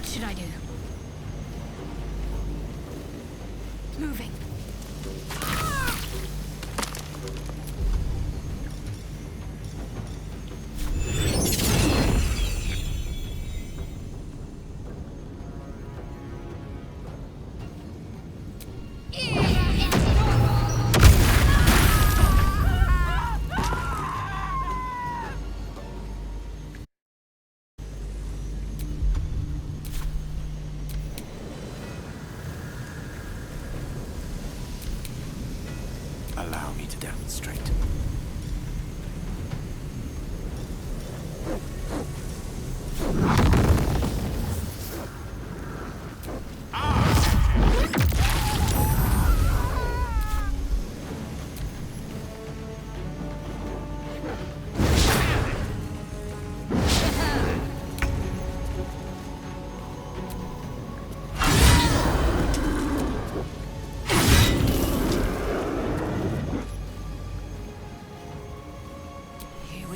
should I do? Moving. Allow me to demonstrate.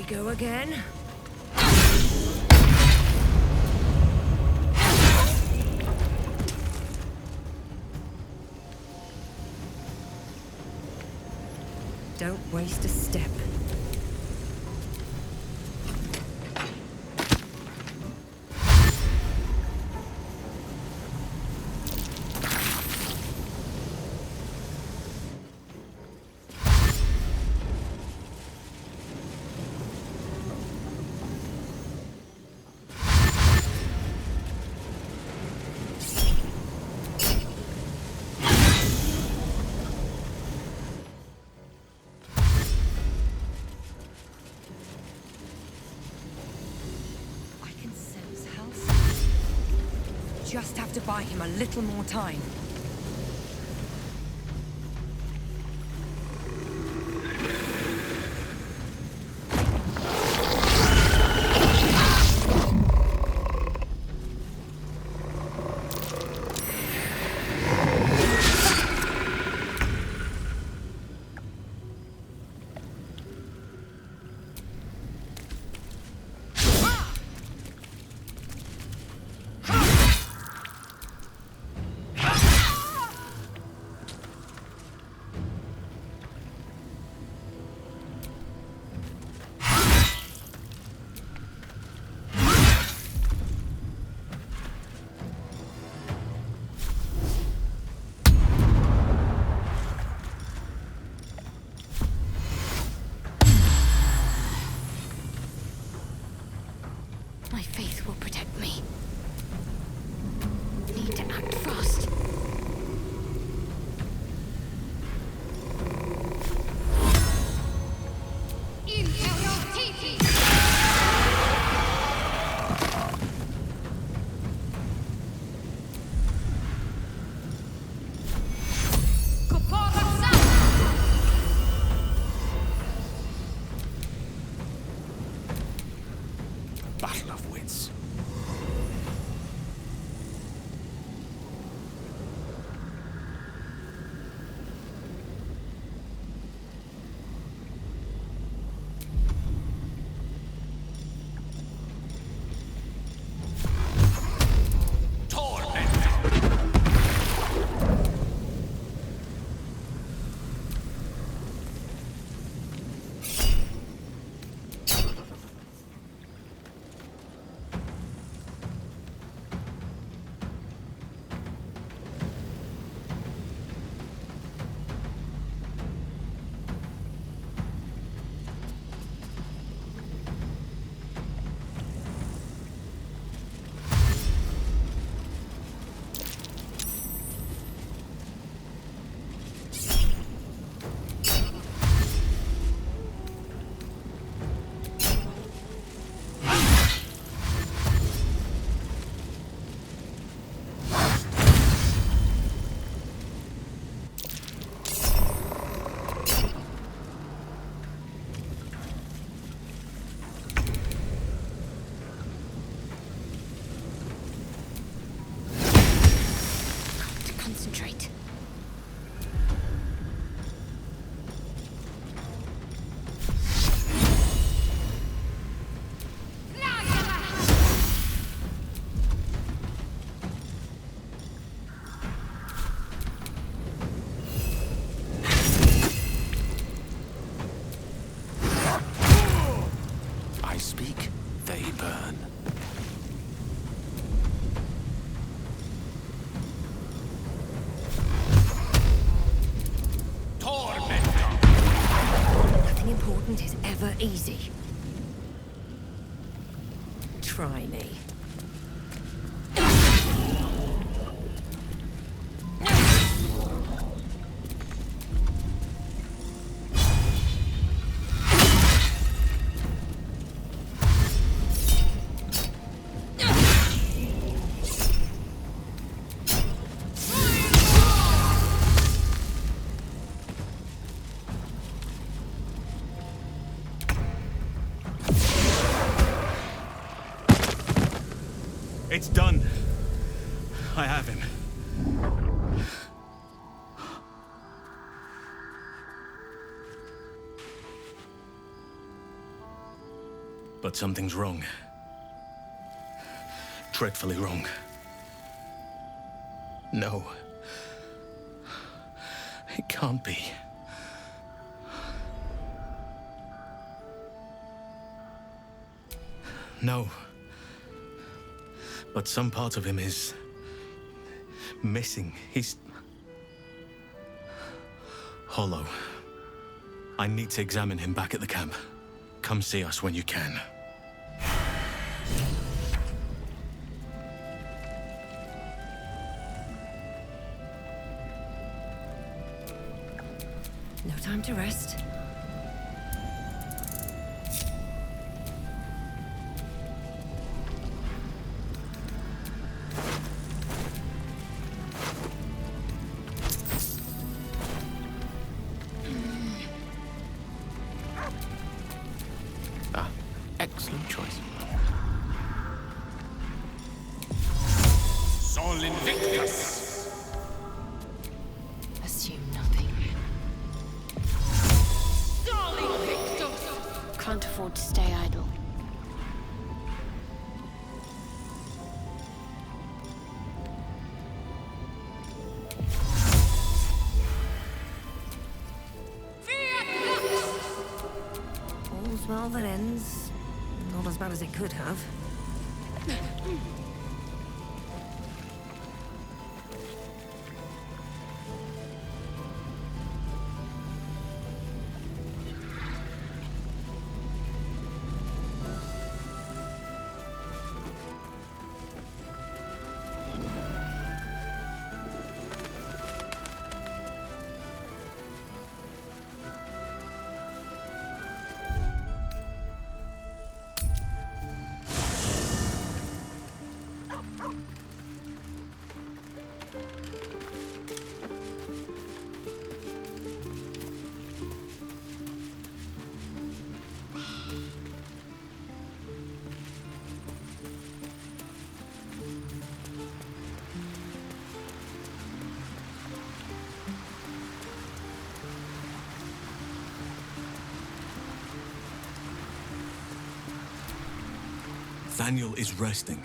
Go again. Don't waste a step. Just have to buy him a little more time. My faith will protect me. Need to act fast. Battle of wits. try me. It's done. I have him. But something's wrong. Dreadfully wrong. No. It can't be. No. But some part of him is missing. He's hollow. I need to examine him back at the camp. Come see us when you can. No time to rest. Excellent choice. Sol Invictus. Assume nothing. Sol Invictus. Can't afford to stay idle. All's well that ends. Not as bad as it could have. Thaniel is resting,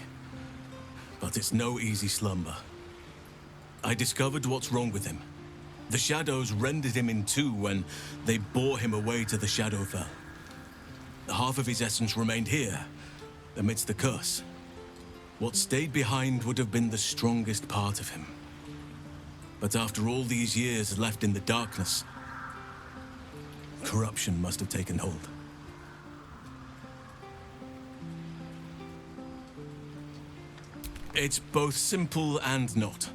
but it's no easy slumber. I discovered what's wrong with him. The shadows rendered him in two when they bore him away to the Shadowfell. Half of his essence remained here, amidst the curse. What stayed behind would have been the strongest part of him. But after all these years left in the darkness, corruption must have taken hold. It's both simple and not.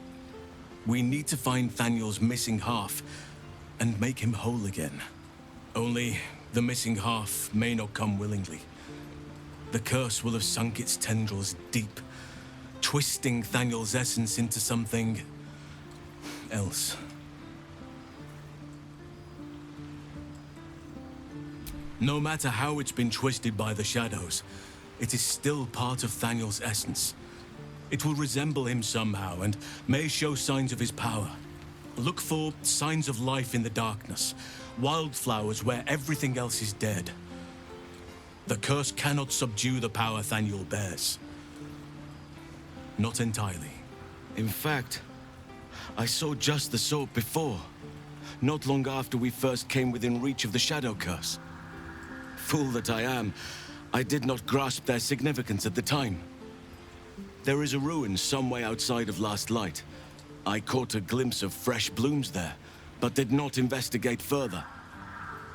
We need to find Thaniel's missing half and make him whole again. Only the missing half may not come willingly. The curse will have sunk its tendrils deep, twisting Thaniel's essence into something else. No matter how it's been twisted by the shadows, it is still part of Thaniel's essence. It will resemble him somehow and may show signs of his power. Look for signs of life in the darkness, wildflowers where everything else is dead. The curse cannot subdue the power Thaniel bears. Not entirely. In fact, I saw just the sort before, not long after we first came within reach of the Shadow Curse. Fool that I am, I did not grasp their significance at the time. There is a ruin some way outside of Last Light. I caught a glimpse of fresh blooms there, but did not investigate further.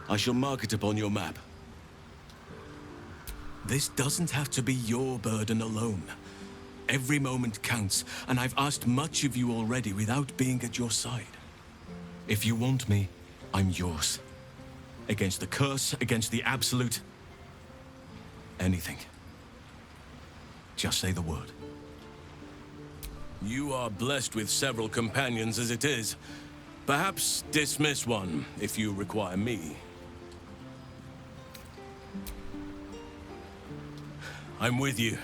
I shall mark it upon your map. This doesn't have to be your burden alone. Every moment counts, and I've asked much of you already without being at your side. If you want me, I'm yours. Against the curse, against the absolute. Anything. Just say the word. You are blessed with several companions as it is. Perhaps dismiss one if you require me. I'm with you.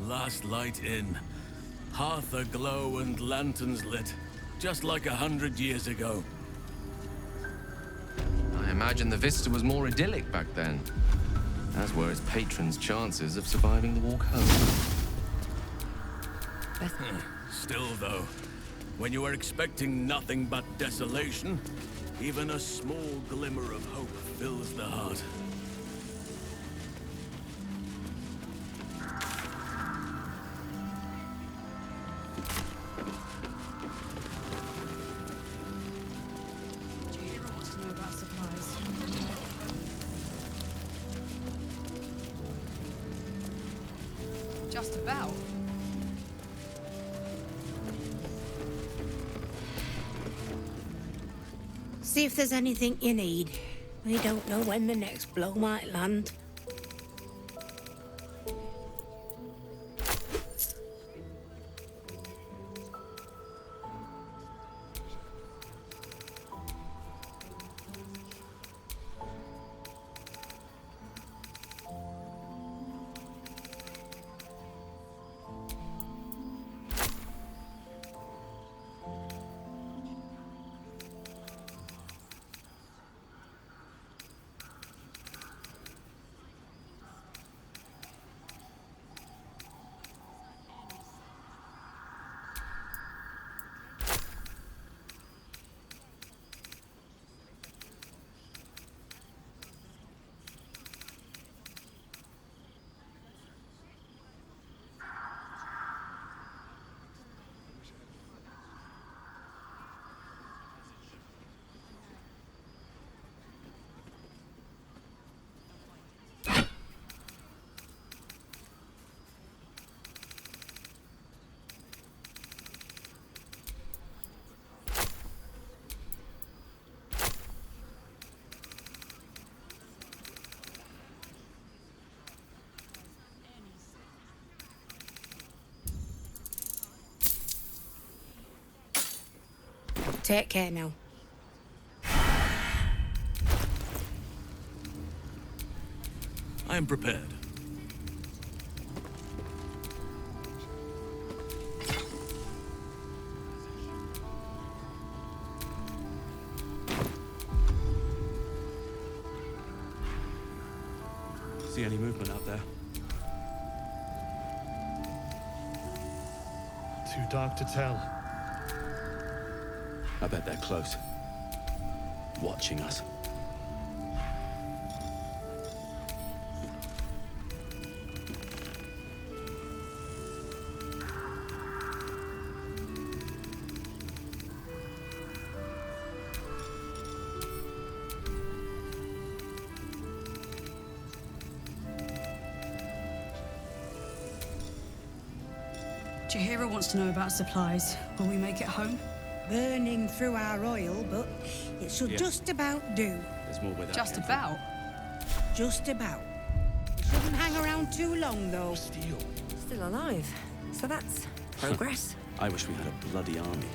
Last light in. Hearth aglow and lanterns lit. Just like 100 years ago. I imagine the vista was more idyllic back then, as were its patrons' chances of surviving the walk home. Still, though, when you are expecting nothing but desolation, even a small glimmer of hope fills the heart. Just about. See if there's anything you need. We don't know when the next blow might land. Take care now. I am prepared. See any movement out there? Too dark to tell. I bet they're close. Watching us. Shahira wants to know about supplies. Will we make it home? Burning through our oil, but it should just about do. There's more where that Just came from. about. Just about. We shouldn't hang around too long, though. Steel. Still alive. So that's progress. I wish we had a bloody army.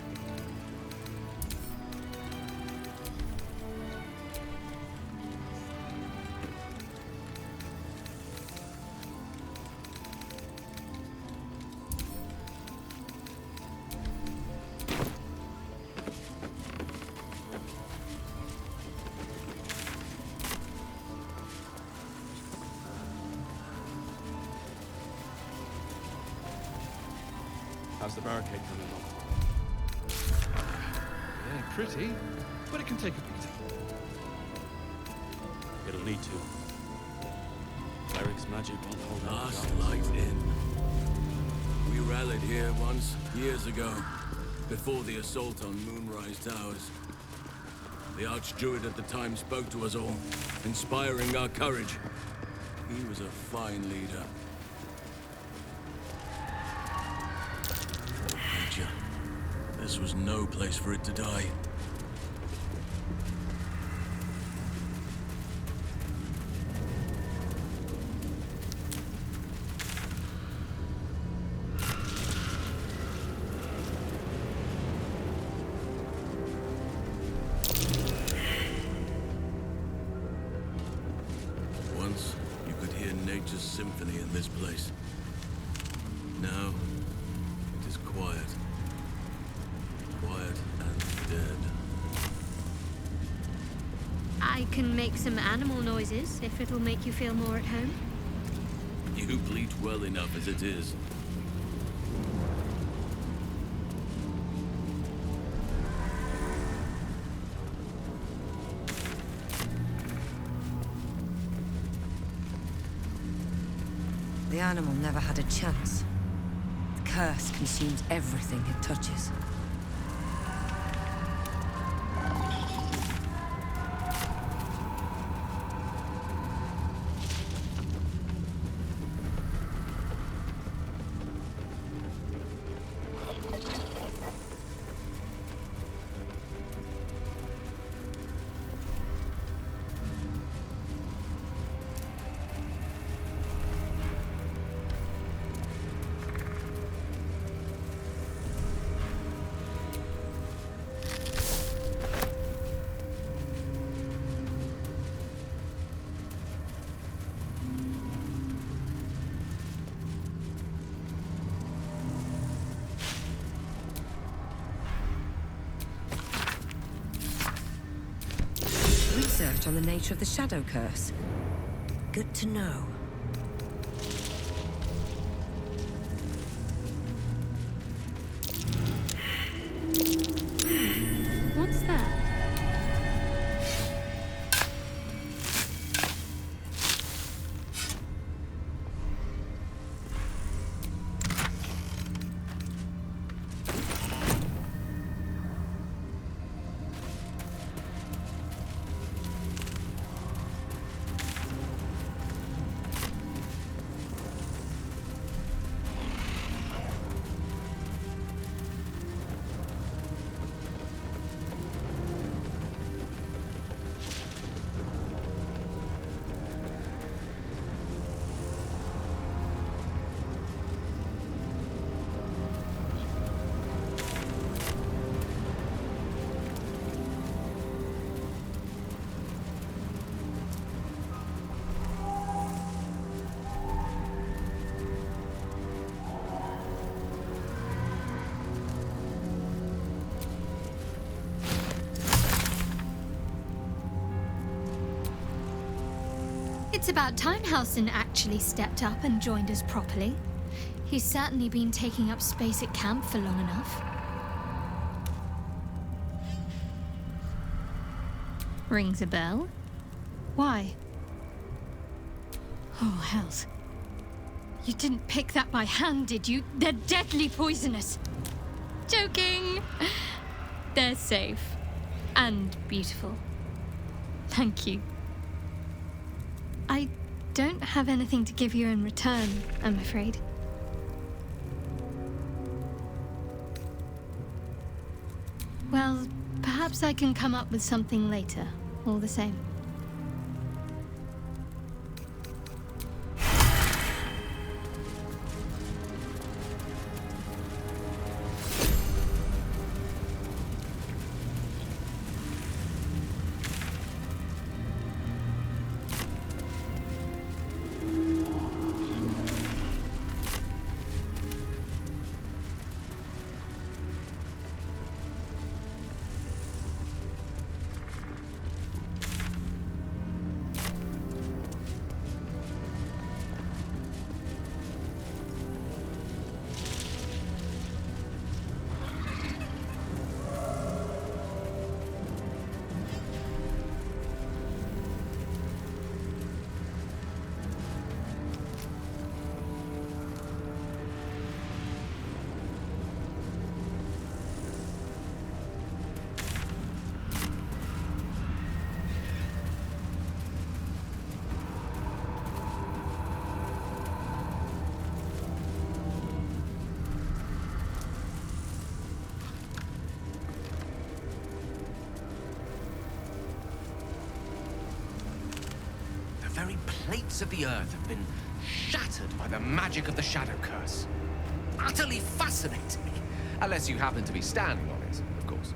How's the barricade coming along? Yeah, pretty, but it can take a beating. It'll need to. Eric's magic won't hold out. Last light in. We rallied here once, years ago, before the assault on Moonrise Towers. The Archdruid at the time spoke to us all, inspiring our courage. He was a fine leader. Nature. This was no place for it to die. Once, you could hear nature's symphony in this place. Now, it is quiet. Quiet and dead. I can make some animal noises if it'll make you feel more at home. You bleat well enough as it is. The animal never had a chance. The curse consumes everything it touches. Research on the nature of the shadow curse. Good to know. What's that? It's about time Halsin actually stepped up and joined us properly. He's certainly been taking up space at camp for long enough. Rings a bell? Why? Oh, hells. You didn't pick that by hand, did you? They're deadly poisonous. Joking. They're safe. And beautiful. Thank you. I don't have anything to give you in return, I'm afraid. Well, perhaps I can come up with something later, all the same. The very plates of the earth have been shattered by the magic of the Shadow Curse. Utterly fascinating. Unless you happen to be standing on it, of course.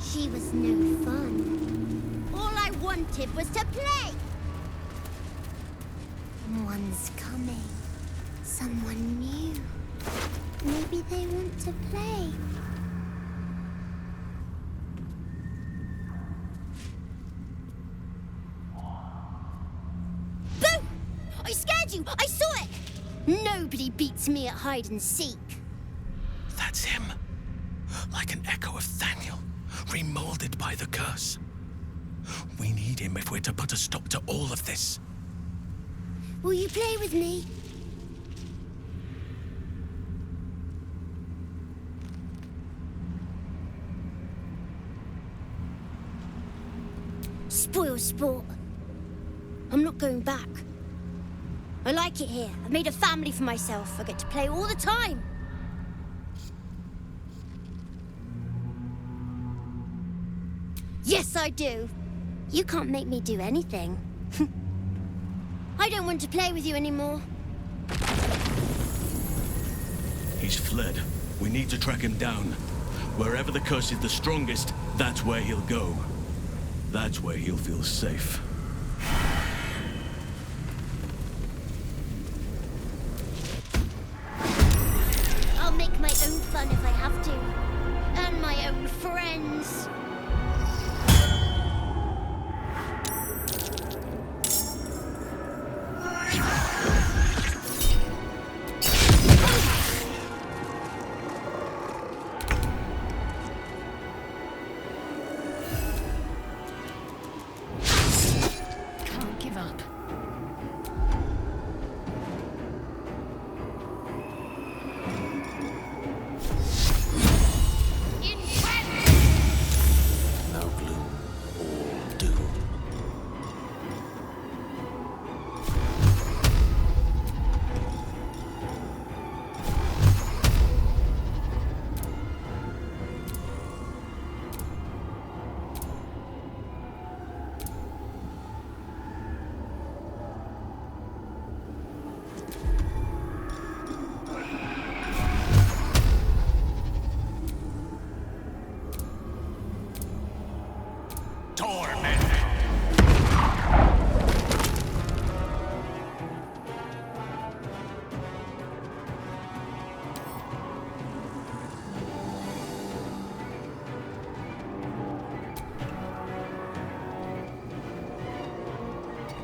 She was no fun. All I wanted was to play. One's coming. Someone new. Maybe they want to play. Boo! I scared you! I saw it! Nobody beats me at hide and seek. That's him. Like an echo of Thaniel, remolded by the curse. We need him if we're to put a stop to all of this. Will you play with me? Spoil sport. I'm not going back. I like it here. I've made a family for myself. I get to play all the time. Yes, I do. You can't make me do anything. I don't want to play with you anymore. He's fled. We need to track him down. Wherever the curse is the strongest, that's where he'll go. That's where he'll feel safe. I'll make my own fun if I have to. And my own friends.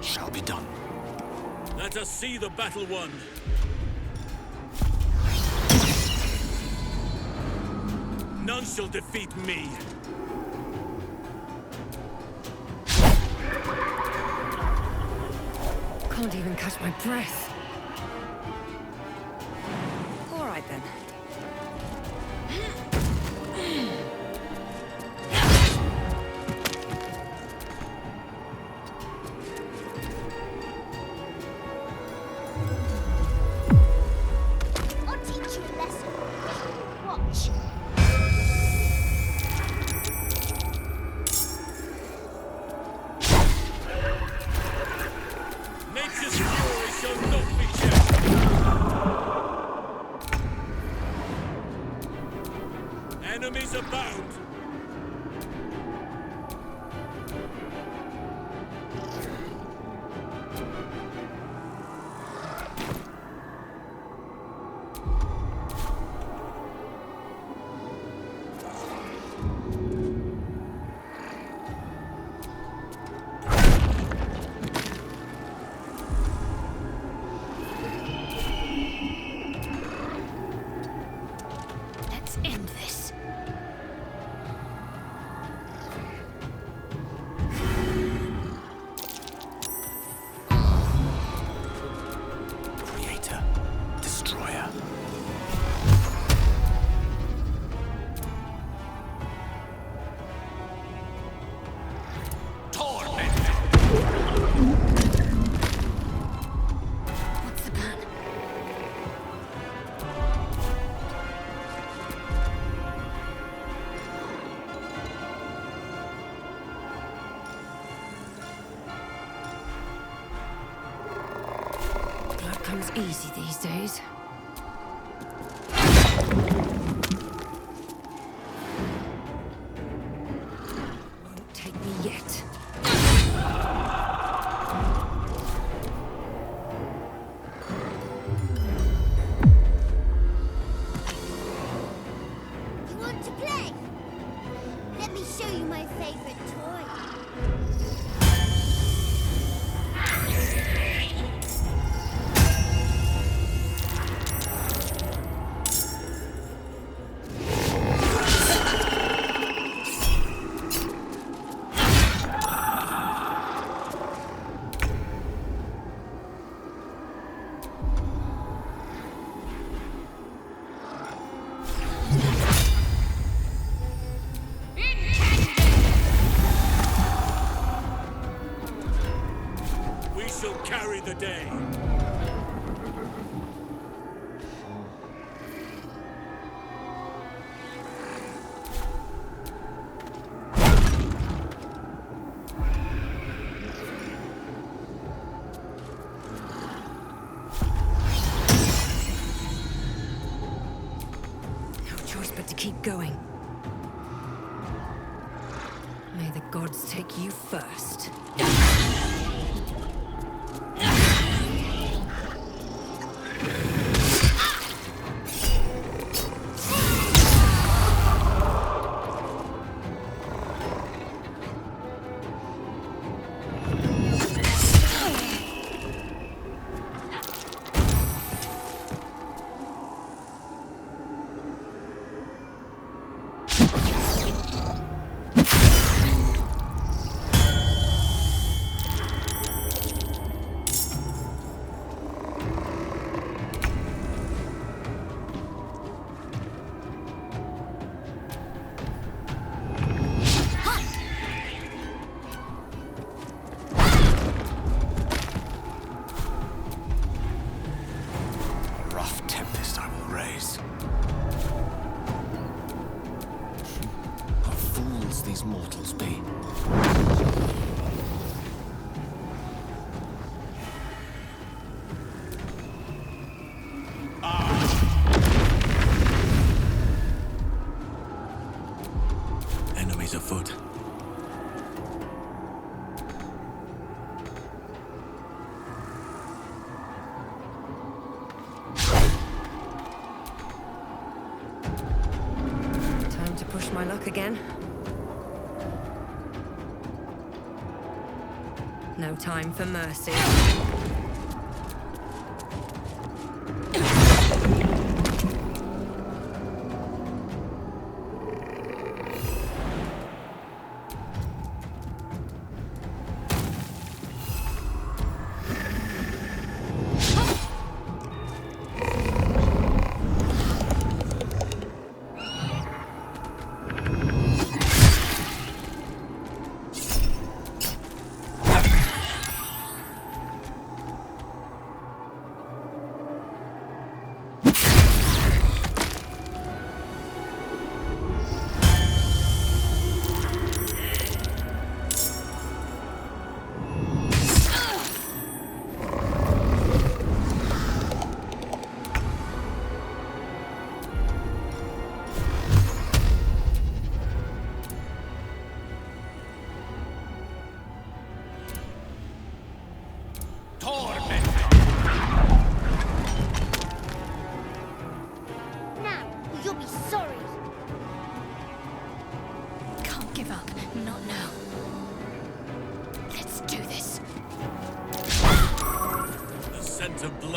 Shall be done. Let us see the battle won. None shall defeat me. Can't even catch my breath. All right then. I'll teach you a lesson. Watch. Nature's fury shall not be checked. Enemies abound. Let's end this. Creator, destroyer. What's the plan? Blood comes easy these days. Won't take me yet. You want to play? Let me show you my favorite toy. We shall carry the day. No choice but to keep going. May the gods take you first. Rough tempest I will raise. How fools these mortals be. Enemies afoot. Time to push my luck again. No time for mercy.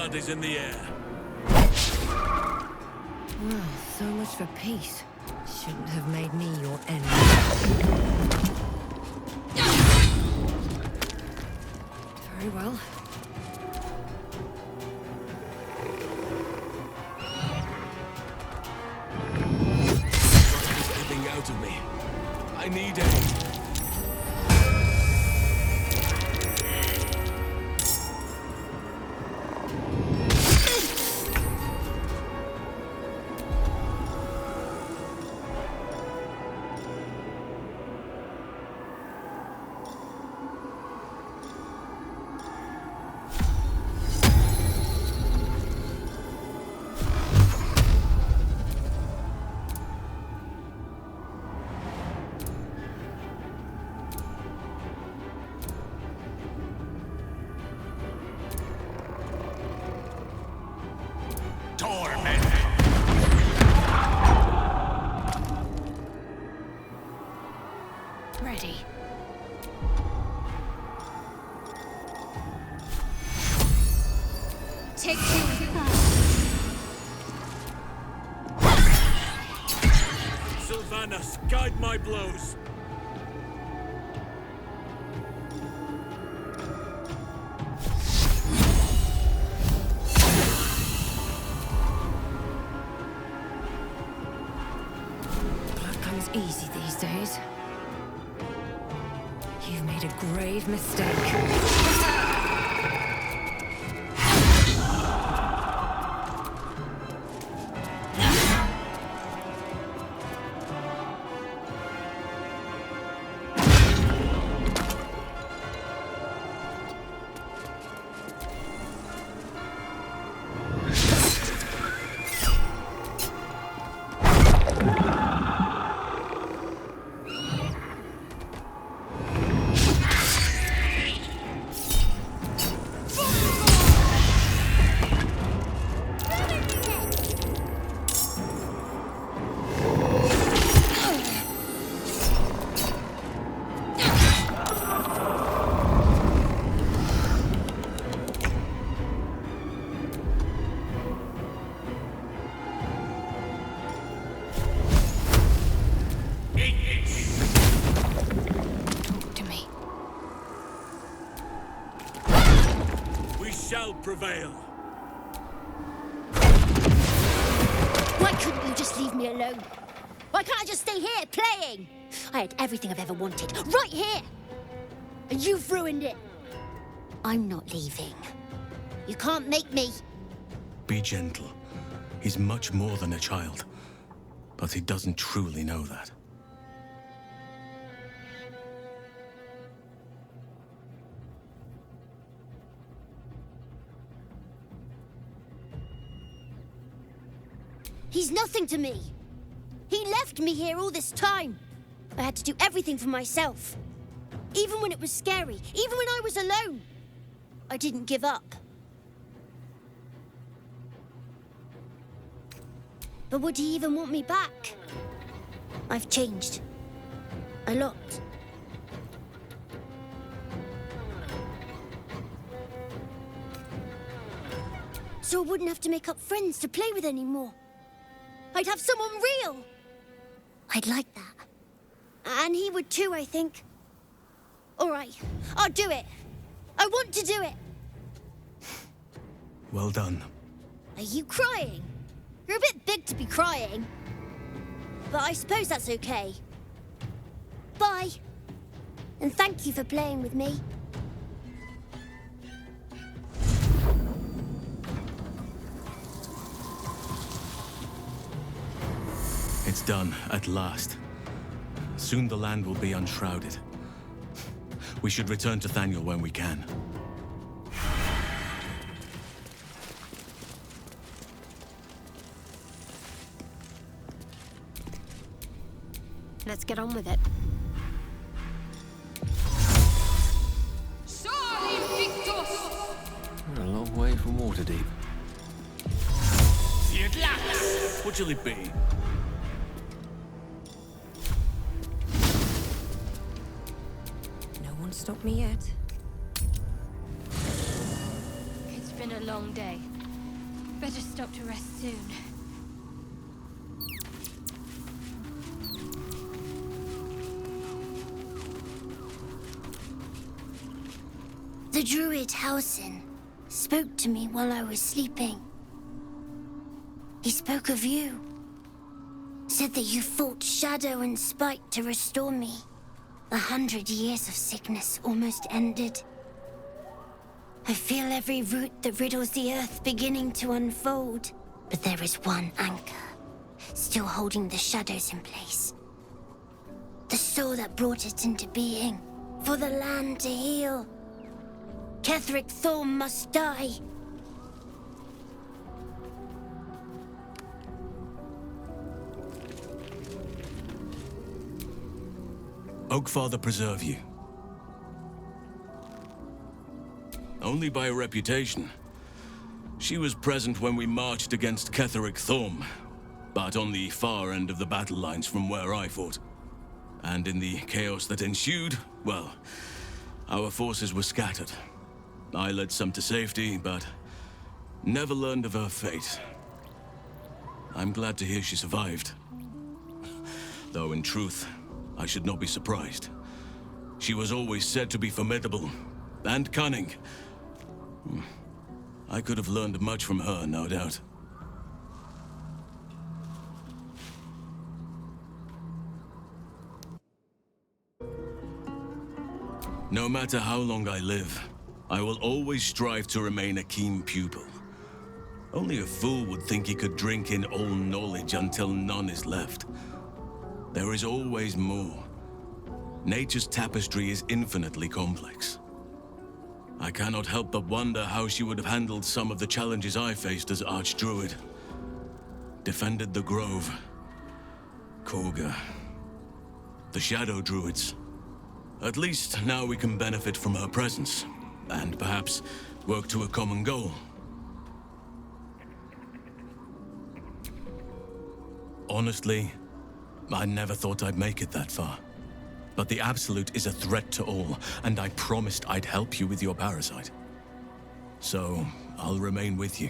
blood is in the air. Well, so much for peace. Shouldn't have made me your enemy. Very well. It's getting out of me. I need aid. Ready. Take you Sylvanas, guide my blows. Blood comes easy these days. You've made a grave mistake. Shall prevail. Why couldn't you just leave me alone? Why can't I just stay here, playing? I had everything I've ever wanted, right here! And you've ruined it. I'm not leaving. You can't make me. Be gentle. He's much more than a child. But he doesn't truly know that. He's nothing to me. He left me here all this time. I had to do everything for myself. Even when it was scary, even when I was alone. I didn't give up. But would he even want me back? I've changed. A lot. So I wouldn't have to make up friends to play with anymore. I'd have someone real. I'd like that. And he would too, I think. All right, I'll do it. I want to do it. Well done. Are you crying? You're a bit big to be crying. But I suppose that's okay. Bye. And thank you for playing with me. It's done, at last. Soon the land will be unshrouded. We should return to Thaniel when we can. Let's get on with it. We're a long way from Waterdeep. What shall it be? No one stopped me yet. It's been a long day. Better stop to rest soon. The druid Halsin spoke to me while I was sleeping. He spoke of you. Said that you fought shadow and spite to restore me. 100 years of sickness almost ended. I feel every root that riddles the earth beginning to unfold. But there is one anchor, still holding the shadows in place. The soul that brought it into being, for the land to heal. Ketheric Thorm must die. Oakfather preserve you. Only by reputation. She was present when we marched against Ketheric Thorm, but on the far end of the battle lines from where I fought. And in the chaos that ensued, well, our forces were scattered. I led some to safety, but never learned of her fate. I'm glad to hear she survived. Though in truth, I should not be surprised. She was always said to be formidable and cunning. I could have learned much from her, no doubt. No matter how long I live, I will always strive to remain a keen pupil. Only a fool would think he could drink in all knowledge until none is left. There is always more. Nature's tapestry is infinitely complex. I cannot help but wonder how she would have handled some of the challenges I faced as Archdruid. Defended the Grove, Korga, the Shadow Druids. At least now we can benefit from her presence, and perhaps work to a common goal. Honestly, I never thought I'd make it that far. But the Absolute is a threat to all, and I promised I'd help you with your parasite. So, I'll remain with you.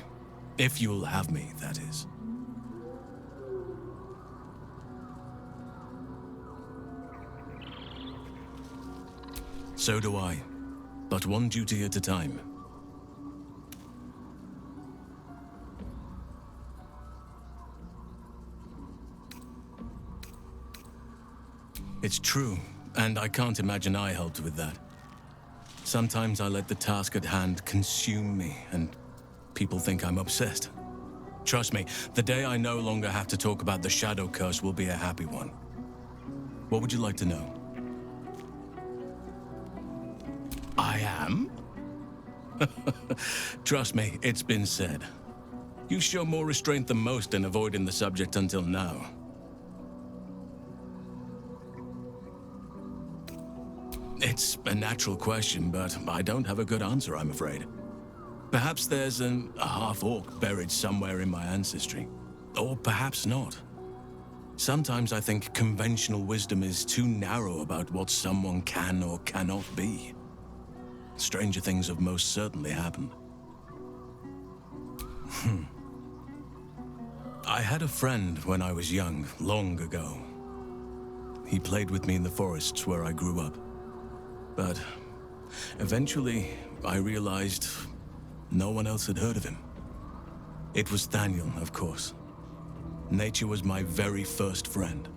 If you'll have me, that is. So do I. But one duty at a time. It's true, and I can't imagine I helped with that. Sometimes I let the task at hand consume me, and people think I'm obsessed. Trust me, the day I no longer have to talk about the Shadow Curse will be a happy one. What would you like to know? I am? Trust me, it's been said. You show more restraint than most in avoiding the subject until now. It's a natural question, but I don't have a good answer, I'm afraid. Perhaps there's a half-orc buried somewhere in my ancestry. Or perhaps not. Sometimes I think conventional wisdom is too narrow about what someone can or cannot be. Stranger things have most certainly happened. I had a friend when I was young, long ago. He played with me in the forests where I grew up. But eventually, I realized no one else had heard of him. It was Thaniel, of course. Nature was my very first friend.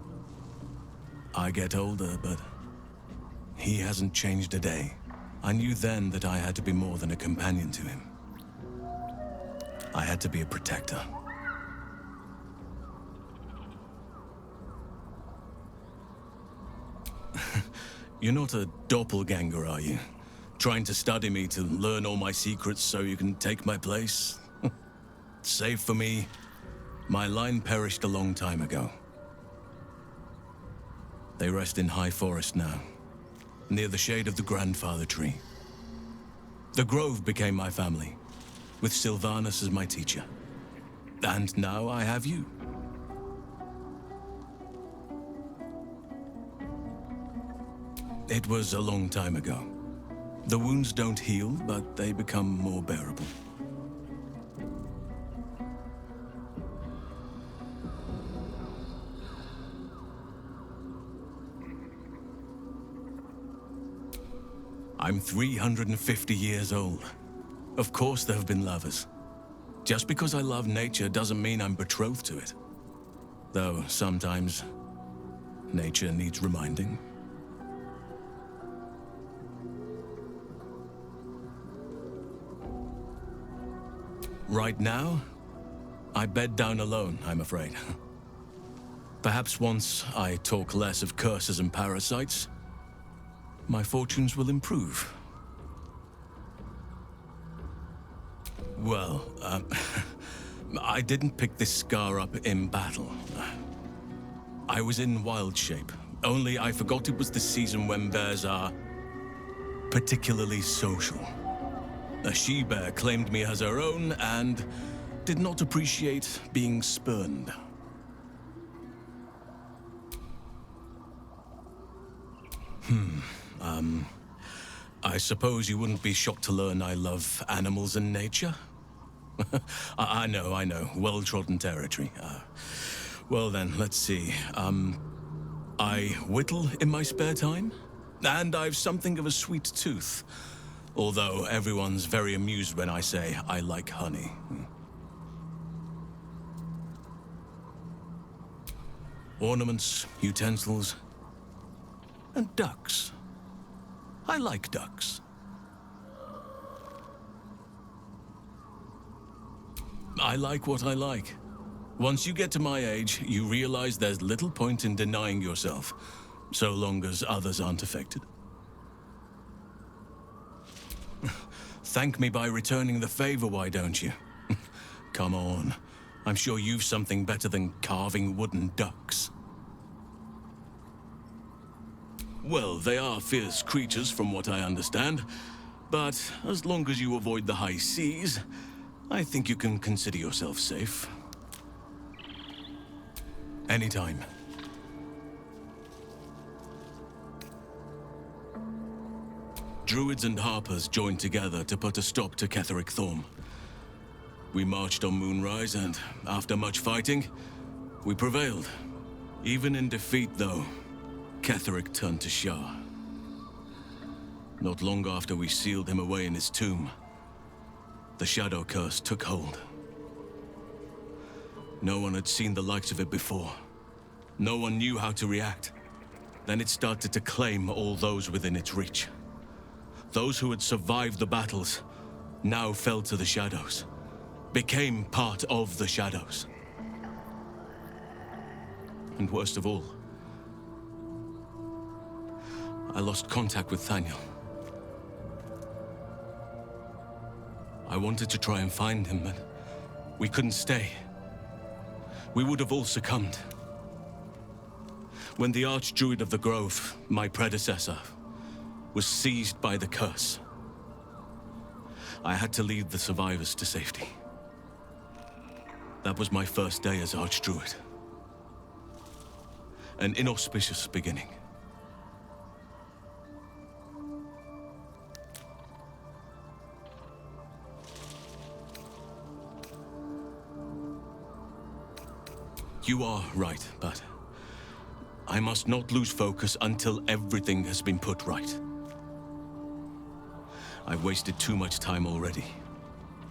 I get older, but he hasn't changed a day. I knew then that I had to be more than a companion to him. I had to be a protector. You're not a doppelganger, are you? Trying to study me to learn all my secrets so you can take my place? Save for me, my line perished a long time ago. They rest in High Forest now, near the shade of the grandfather tree. The Grove became my family, with Sylvanas as my teacher. And now I have you. It was a long time ago. The wounds don't heal, but they become more bearable. I'm 350 years old. Of course there have been lovers. Just because I love nature doesn't mean I'm betrothed to it. Though sometimes nature needs reminding. Right now, I bed down alone, I'm afraid. Perhaps once I talk less of curses and parasites, my fortunes will improve. Well, I didn't pick this scar up in battle. I was in wild shape, only I forgot it was the season when bears are particularly social. A she-bear claimed me as her own and did not appreciate being spurned. I suppose you wouldn't be shocked to learn I love animals and nature? I know, well-trodden territory. Well then, let's see. I whittle in my spare time, and I've something of a sweet tooth. Although everyone's very amused when I say I like honey. Ornaments, utensils, and ducks. I like ducks. I like what I like. Once you get to my age, you realize there's little point in denying yourself, so long as others aren't affected. Thank me by returning the favor, why don't you? Come on. I'm sure you've something better than carving wooden ducks. Well, they are fierce creatures from what I understand, but as long as you avoid the high seas, I think you can consider yourself safe. Anytime. Druids and Harpers joined together to put a stop to Ketheric Thorm. We marched on Moonrise, and after much fighting, we prevailed. Even in defeat, though, Ketheric turned to Shah. Not long after we sealed him away in his tomb, the Shadow Curse took hold. No one had seen the likes of it before. No one knew how to react. Then it started to claim all those within its reach. Those who had survived the battles now fell to the shadows, became part of the shadows. And worst of all, I lost contact with Thaniel. I wanted to try and find him, but we couldn't stay. We would have all succumbed. When the Archdruid of the Grove, my predecessor, was seized by the curse, I had to lead the survivors to safety. That was my first day as Archdruid. An inauspicious beginning. You are right, but I must not lose focus until everything has been put right. I've wasted too much time already.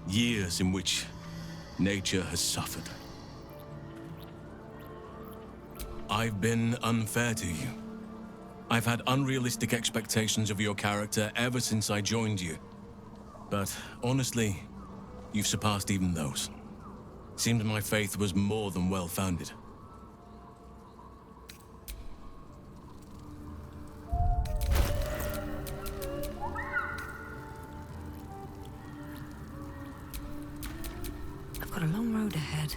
Years in which nature has suffered. I've been unfair to you. I've had unrealistic expectations of your character ever since I joined you. But honestly, you've surpassed even those. Seems my faith was more than well-founded. I've got a long road ahead.